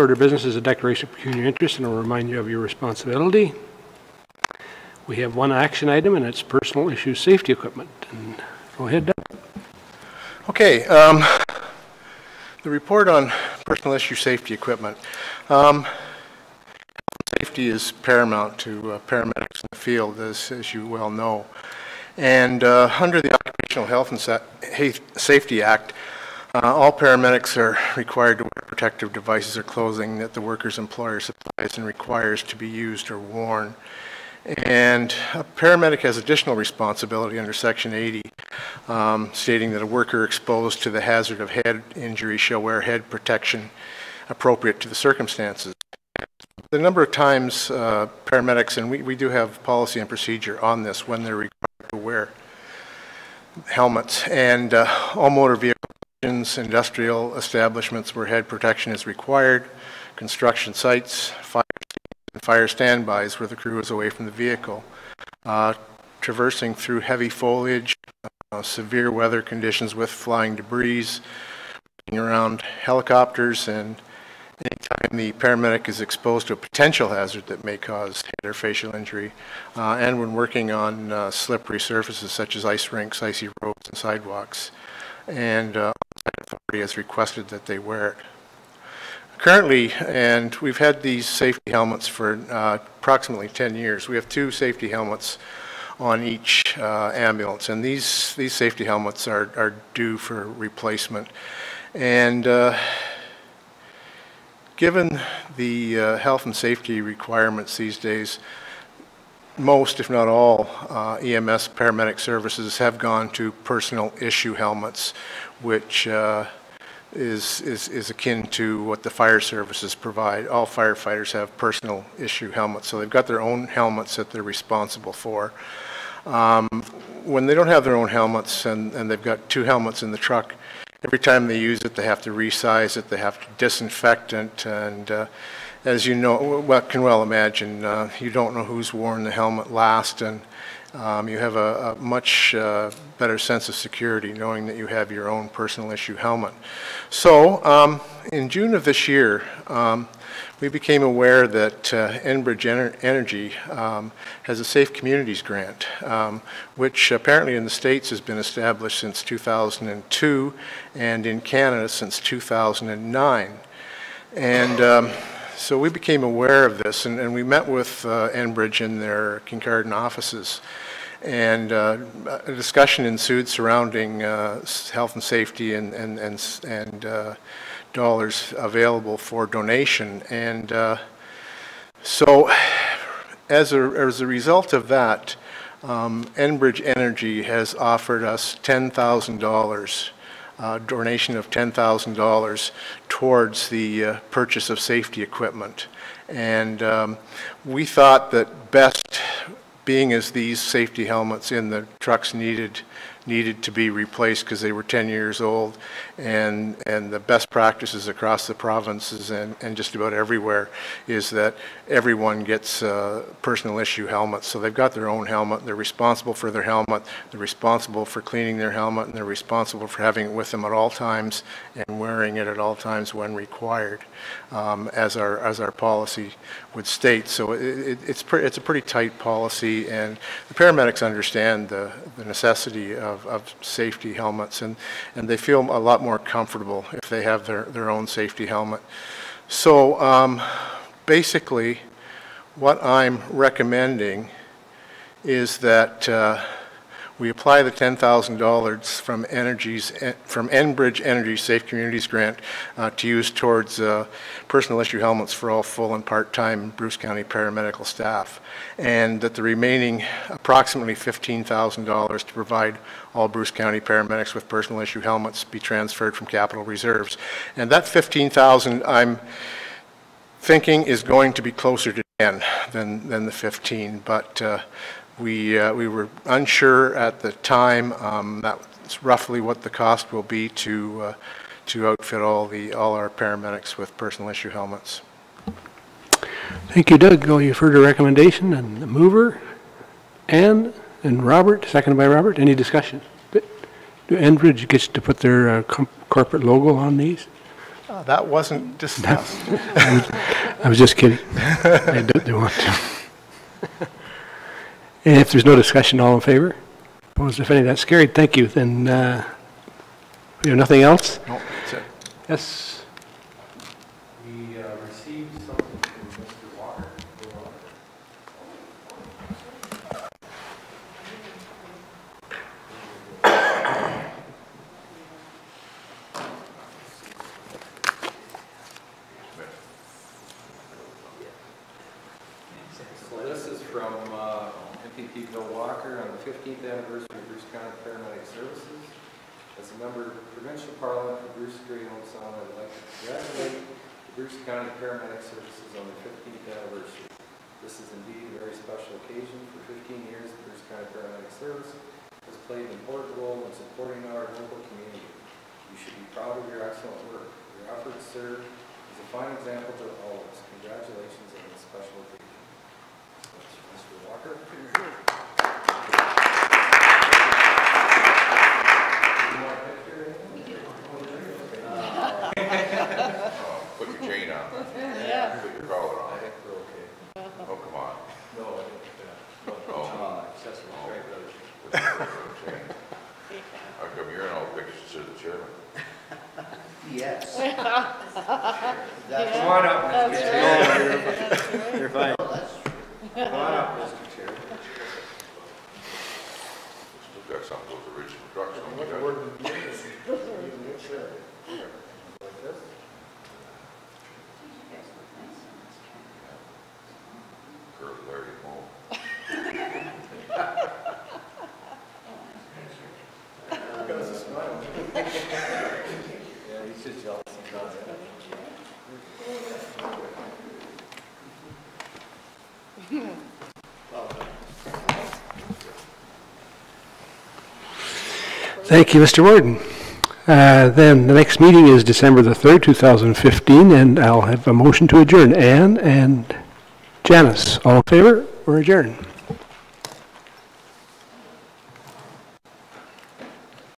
Order of business is a declaration of pecuniary interest, and I'll remind you of your responsibility. We have one action item, and it's personal issue safety equipment. And go ahead, Doug. Okay, the report on personal issue safety equipment. Safety is paramount to paramedics in the field, as you well know. And under the Occupational Health and Safety Act, all paramedics are required to wear protective devices or clothing that the worker's employer supplies and requires to be used or worn. And a paramedic has additional responsibility under Section 80, stating that a worker exposed to the hazard of head injury shall wear head protection appropriate to the circumstances. The number of times paramedics, and we do have policy and procedure on this, when they're required to wear helmets, and all motor vehicle industrial establishments where head protection is required, construction sites, fire standbys where the crew is away from the vehicle, traversing through heavy foliage, severe weather conditions with flying debris, around helicopters, and anytime the paramedic is exposed to a potential hazard that may cause head or facial injury, and when working on slippery surfaces such as ice rinks, icy roads, and sidewalks. And authority has requested that they wear it. Currently, and we've had these safety helmets for approximately 10 years, we have 2 safety helmets on each ambulance, and these safety helmets are due for replacement. And given the health and safety requirements these days, most, if not all, EMS paramedic services have gone to personal issue helmets, which is akin to what the fire services provide. All firefighters have personal issue helmets, so they've got their own helmets that they're responsible for. When they don't have their own helmets and they've got 2 helmets in the truck, every time they use it, they have to resize it, they have to disinfect it, and as you know, can well imagine, you don't know who's worn the helmet last, and you have a much better sense of security knowing that you have your own personal issue helmet. So in June of this year, we became aware that Enbridge Energy has a Safe Communities grant, which apparently in the States has been established since 2002 and in Canada since 2009. And so we became aware of this, and we met with Enbridge in their Kincardine offices, and a discussion ensued surrounding health and safety and dollars available for donation. And so as a result of that, Enbridge Energy has offered us $10,000, donation of $10,000 towards the purchase of safety equipment. And we thought that best, being as these safety helmets in the trucks needed to be replaced because they were 10 years old, and the best practices across the provinces and just about everywhere is that everyone gets personal issue helmets. So they've got their own helmet, they're responsible for their helmet, they're responsible for cleaning their helmet, and they're responsible for having it with them at all times and wearing it at all times when required, as our policy would state. So it's a pretty tight policy, and the paramedics understand the necessity of safety helmets, and they feel a lot more comfortable if they have their own safety helmet. So basically what I'm recommending is that we apply the $10,000 from Enbridge Energy Safe Communities Grant to use towards personal issue helmets for all full and part-time Bruce County paramedical staff, and that the remaining approximately $15,000 to provide all Bruce County paramedics with personal issue helmets be transferred from capital reserves. And that $15,000, I'm thinking, is going to be closer to 10 than the 15, but we were unsure at the time. That's roughly what the cost will be to outfit all our paramedics with personal issue helmets. Thank you, Doug. Go, you've heard a recommendation, and the mover, and Robert, seconded by Robert. Any discussion? Do Enbridge gets to put their corporate logo on these? That wasn't discussed. I was just kidding. I don't want to. And if there's no discussion, all in favor? Opposed, if any, that's carried. Thank you. Then we have nothing else? No, that's it. Yes? We received something from Mr. Walker. So this is from MPP Bill Walker on the 15th anniversary of Bruce County Paramedic Services. As a member of Provincial Parliament for Bruce Grey Home Sound, I'd like to congratulate the Bruce County Paramedic Services on the 15th anniversary. This is indeed a very special occasion. For 15 years, the Bruce County Paramedic Service has played an important role in supporting our local community. You should be proud of your excellent work. Your efforts serve as a fine example to all of us. Congratulations on this special occasion. Mr. Walker. Put your chain on. Yeah. Put your collar on. I think we're okay. Oh, come on. No, I think, accessory strike brother. Chain. How come you're in all the pictures to the chairman? Yes. Come on up, Mr. Chair. You're fine. Come on up, Mr. Chair. Still got some of those original trucks on the Like this? curly Larry Moe. Yeah, he's just jealous sometimes. Thank you, Mr. Warden. Then the next meeting is December the 3rd, 2015, and I'll have a motion to adjourn. Ann and Janice, all in favor? We're adjourned.